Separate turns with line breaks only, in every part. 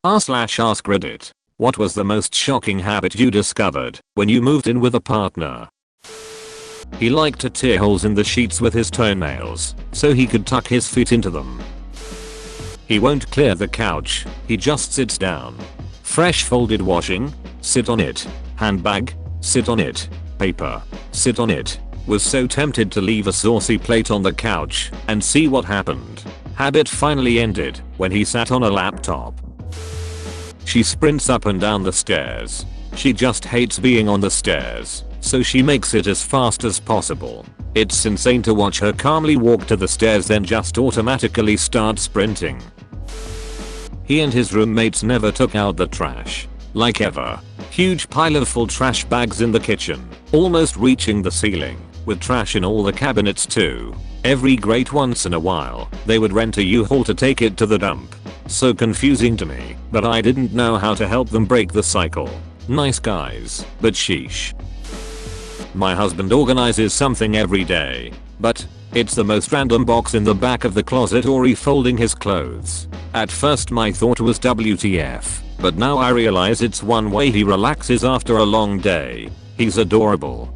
r/AskReddit. What was the most shocking habit you discovered when you moved in with a partner? He liked to tear holes in the sheets with his toenails so he could tuck his feet into them. He won't clear the couch, he just sits down. Fresh folded washing, sit on it. Handbag, sit on it. Paper, sit on it. Was so tempted to leave a saucy plate on the couch and see what happened. Habit finally ended when he sat on a laptop. She sprints up and down the stairs. She just hates being on the stairs, so she makes it as fast as possible. It's insane to watch her calmly walk to the stairs then just automatically start sprinting. He and his roommates never took out the trash. Like ever. Huge pile of full trash bags in the kitchen, almost reaching the ceiling, with trash in all the cabinets too. Every great once in a while, they would rent a U-Haul to take it to the dump. So confusing to me, but I didn't know how to help them break the cycle. Nice guys, but sheesh. My husband organizes something every day, but it's the most random box in the back of the closet or refolding his clothes. At first my thought was WTF, but now I realize it's one way he relaxes after a long day. He's adorable.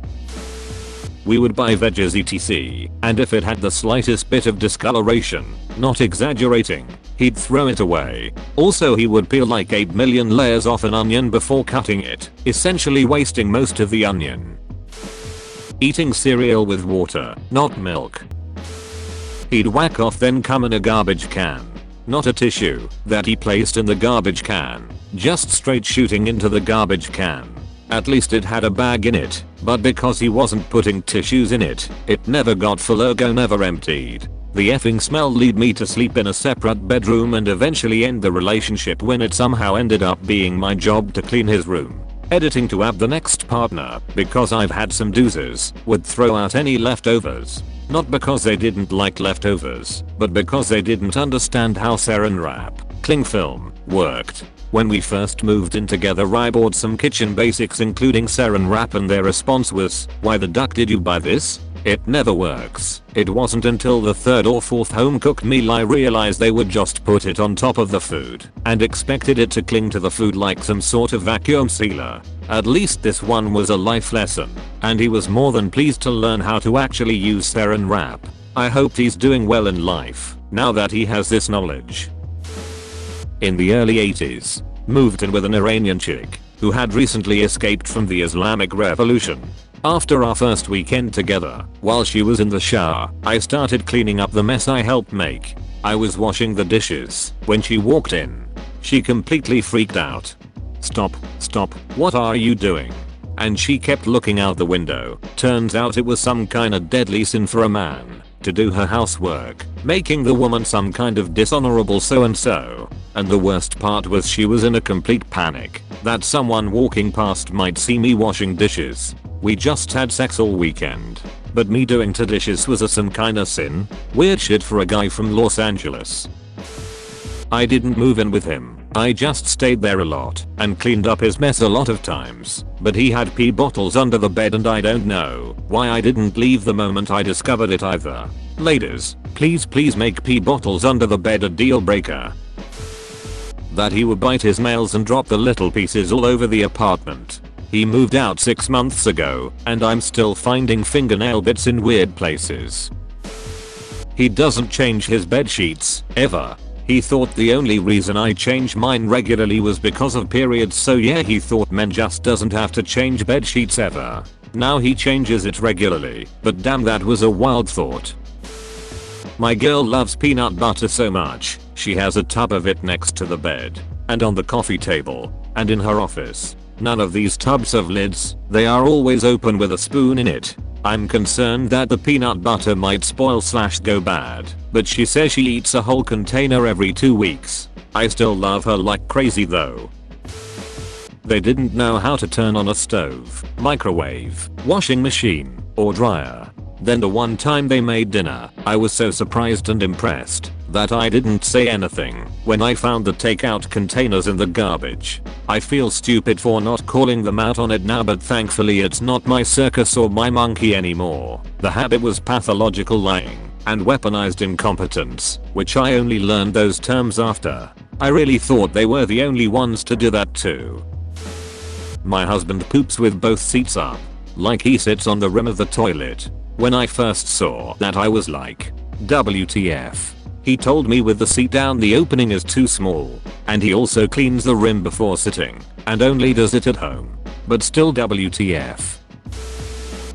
We would buy veggies etc, and if it had the slightest bit of discoloration, not exaggerating, he'd throw it away. Also he would peel like 8 million layers off an onion before cutting it, essentially wasting most of the onion. Eating cereal with water, not milk. He'd whack off then come in a garbage can. Not a tissue that he placed in the garbage can, just straight shooting into the garbage can. At least it had a bag in it, but because he wasn't putting tissues in it, it never got full ergo never emptied. The effing smell lead me to sleep in a separate bedroom and eventually end the relationship when it somehow ended up being my job to clean his room. Editing to app the next partner, because I've had some doozers, would throw out any leftovers. Not because they didn't like leftovers, but because they didn't understand how saran wrap, cling film, worked. When we first moved in together I bought some kitchen basics including saran wrap and their response was, "Why the duck did you buy this? It never works." It wasn't until the third or fourth home cooked meal I realized they would just put it on top of the food and expected it to cling to the food like some sort of vacuum sealer. At least this one was a life lesson, and he was more than pleased to learn how to actually use saran wrap. I hope he's doing well in life now that he has this knowledge. In the early 80s, moved in with an Iranian chick who had recently escaped from the Islamic Revolution. After our first weekend together, while she was in the shower, I started cleaning up the mess I helped make. I was washing the dishes when she walked in. She completely freaked out. "Stop, what are you doing?" And she kept looking out the window. Turns out it was some kinda deadly sin for a man to do her housework, making the woman some kind of dishonorable so and so. And the worst part was she was in a complete panic that someone walking past might see me washing dishes. We just had sex all weekend, but me doing the dishes was a some kinda sin. Weird shit for a guy from Los Angeles. I didn't move in with him. I just stayed there a lot and cleaned up his mess a lot of times, but he had pee bottles under the bed and I don't know why I didn't leave the moment I discovered it either. Ladies, please make pee bottles under the bed a deal breaker. That he would bite his nails and drop the little pieces all over the apartment. He moved out 6 months ago and I'm still finding fingernail bits in weird places. He doesn't change his bed sheets ever. He thought the only reason I change mine regularly was because of periods, so yeah, he thought men just doesn't have to change bed sheets ever. Now he changes it regularly, but damn, that was a wild thought. My girl loves peanut butter so much, she has a tub of it next to the bed, and on the coffee table, and in her office. None of these tubs have lids, they are always open with a spoon in it. I'm concerned that the peanut butter might spoil/go bad, but she says she eats a whole container every 2 weeks. I still love her like crazy though. They didn't know how to turn on a stove, microwave, washing machine, or dryer. Then the one time they made dinner, I was so surprised and impressed that I didn't say anything when I found the takeout containers in the garbage. I feel stupid for not calling them out on it now, but thankfully it's not my circus or my monkey anymore. The habit was pathological lying and weaponized incompetence, which I only learned those terms after. I really thought they were the only ones to do that too. My husband poops with both seats up, like he sits on the rim of the toilet. When I first saw that I was like, WTF. He told me with the seat down the opening is too small, and he also cleans the rim before sitting, and only does it at home. But still WTF.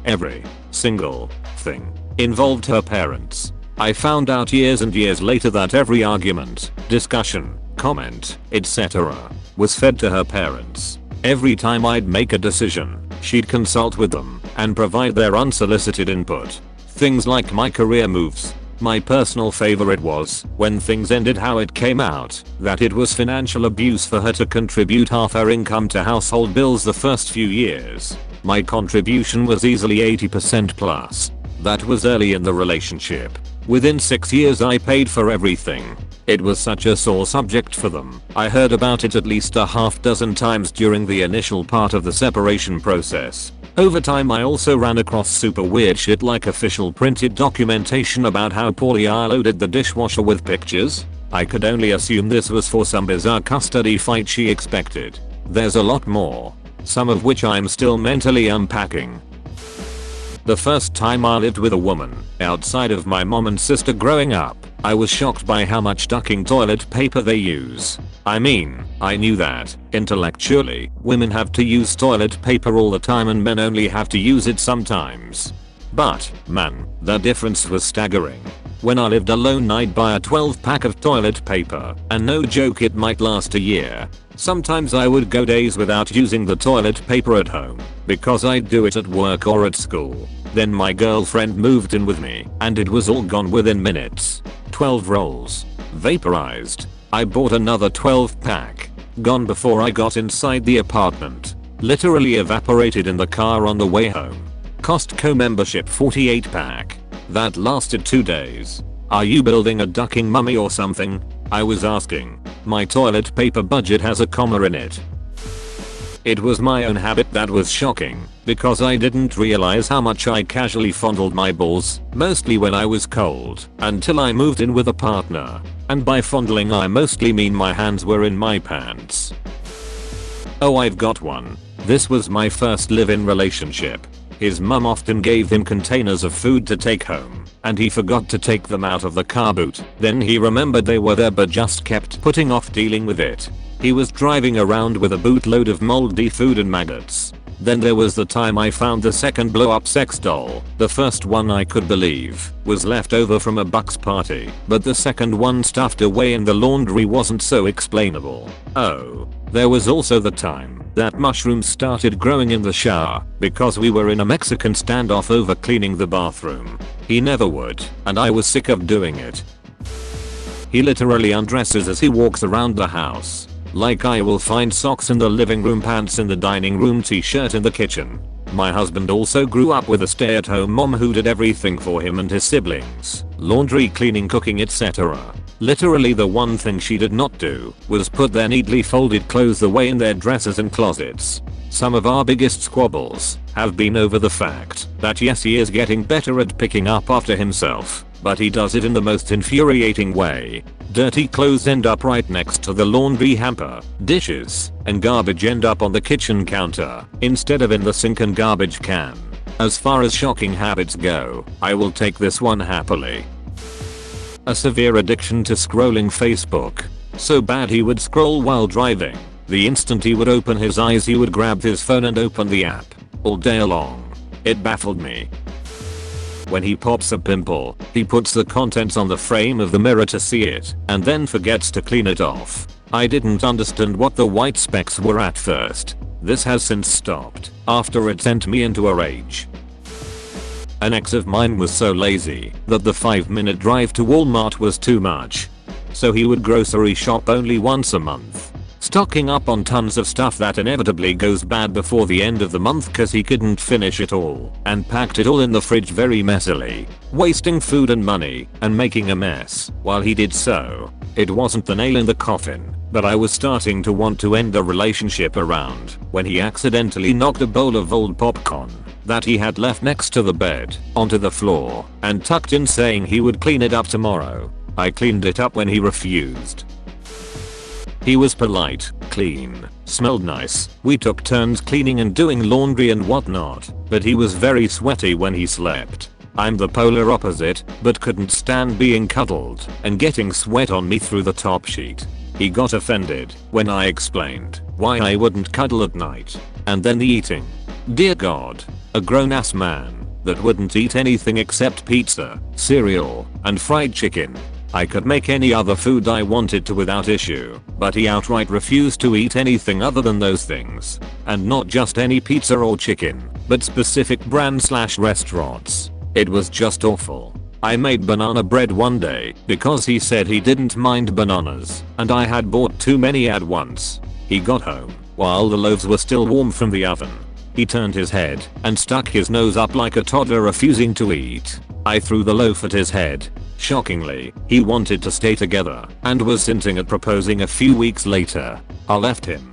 Every single thing involved her parents. I found out years and years later that every argument, discussion, comment, etc. was fed to her parents. Every time I'd make a decision, she'd consult with them and provide their unsolicited input. Things like my career moves. My personal favorite was when things ended how it came out that it was financial abuse for her to contribute half her income to household bills the first few years. My contribution was easily 80% plus. That was early in the relationship. Within 6 years I paid for everything. It was such a sore subject for them. I heard about it at least a half dozen times during the initial part of the separation process. Over time I also ran across super weird shit like official printed documentation about how poorly I loaded the dishwasher with pictures. I could only assume this was for some bizarre custody fight she expected. There's a lot more, some of which I'm still mentally unpacking. The first time I lived with a woman, outside of my mom and sister growing up, I was shocked by how much ducking toilet paper they use. I mean, I knew that, intellectually, women have to use toilet paper all the time and men only have to use it sometimes. But, man, the difference was staggering. When I lived alone I'd buy a 12-pack of toilet paper, and no joke it might last a year. Sometimes I would go days without using the toilet paper at home, because I'd do it at work or at school. Then my girlfriend moved in with me, and it was all gone within minutes. 12 rolls. Vaporized. I bought another 12-pack. Gone before I got inside the apartment. Literally evaporated in the car on the way home. Costco membership 48-pack. That lasted 2 days. Are you building a ducking mummy or something? I was asking. My toilet paper budget has a comma in it. It was my own habit that was shocking, because I didn't realize how much I casually fondled my balls, mostly when I was cold, until I moved in with a partner. And by fondling I mostly mean my hands were in my pants. Oh, I've got one. This was my first live-in relationship. His mum often gave him containers of food to take home, and he forgot to take them out of the car boot. Then he remembered they were there but just kept putting off dealing with it. He was driving around with a bootload of moldy food and maggots. Then there was the time I found the second blow-up sex doll. The first one, I could believe, was left over from a bucks party, but the second one stuffed away in the laundry wasn't so explainable. Oh, there was also the time that mushrooms started growing in the shower because we were in a Mexican standoff over cleaning the bathroom. He never would, and I was sick of doing it. He literally undresses as he walks around the house. Like I will find socks in the living room, pants in the dining room, t-shirt in the kitchen. My husband also grew up with a stay-at-home mom who did everything for him and his siblings. Laundry, cleaning, cooking, etc. Literally the one thing she did not do was put their neatly folded clothes away in their dressers and closets. Some of our biggest squabbles have been over the fact that yes, he is getting better at picking up after himself, but he does it in the most infuriating way. Dirty clothes end up right next to the laundry hamper. Dishes and garbage end up on the kitchen counter instead of in the sink and garbage can. As far as shocking habits go, I will take this one happily. A severe addiction to scrolling Facebook. So bad he would scroll while driving. The instant he would open his eyes he would grab his phone and open the app. All day long. It baffled me. When he pops a pimple, he puts the contents on the frame of the mirror to see it, and then forgets to clean it off. I didn't understand what the white specks were at first. This has since stopped, after it sent me into a rage. An ex of mine was so lazy that the 5-minute drive to Walmart was too much. So he would grocery shop only once a month, stocking up on tons of stuff that inevitably goes bad before the end of the month cause he couldn't finish it all, and packed it all in the fridge very messily, wasting food and money, and making a mess while he did so. It wasn't the nail in the coffin, but I was starting to want to end the relationship around when he accidentally knocked a bowl of old popcorn that he had left next to the bed onto the floor and tucked in, saying he would clean it up tomorrow. I cleaned it up when he refused. He was polite, clean, smelled nice. We took turns cleaning and doing laundry and whatnot, but he was very sweaty when he slept. I'm the polar opposite, but couldn't stand being cuddled and getting sweat on me through the top sheet. He got offended when I explained why I wouldn't cuddle at night. And then the eating. Dear God, a grown-ass man that wouldn't eat anything except pizza, cereal, and fried chicken. I could make any other food I wanted to without issue, but he outright refused to eat anything other than those things. And not just any pizza or chicken, but specific brand/restaurants. It was just awful. I made banana bread one day because he said he didn't mind bananas and I had bought too many at once. He got home while the loaves were still warm from the oven. He turned his head and stuck his nose up like a toddler refusing to eat. I threw the loaf at his head. Shockingly, he wanted to stay together and was hinting at proposing a few weeks later. I left him.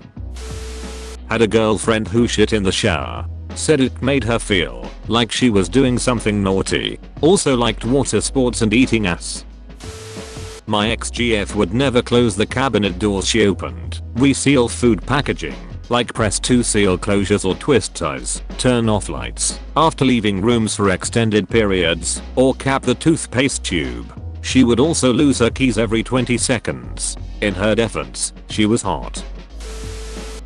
Had a girlfriend who shit in the shower. Said it made her feel like she was doing something naughty. Also liked water sports and eating ass. My ex-GF would never close the cabinet doors she opened. We seal food packaging, like press to seal closures or twist ties, turn off lights after leaving rooms for extended periods, or cap the toothpaste tube. She would also lose her keys every 20 seconds. In her defense, she was hot.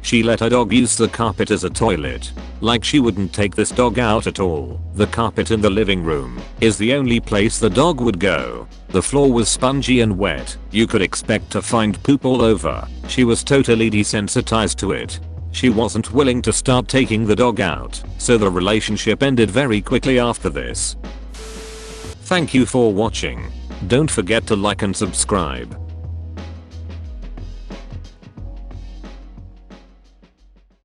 She let her dog use the carpet as a toilet. Like she wouldn't take this dog out at all. The carpet in the living room is the only place the dog would go. The floor was spongy and wet. You could expect to find poop all over. She was totally desensitized to it. She wasn't willing to start taking the dog out, so the relationship ended very quickly after this. Thank you for watching. Don't forget to like and subscribe.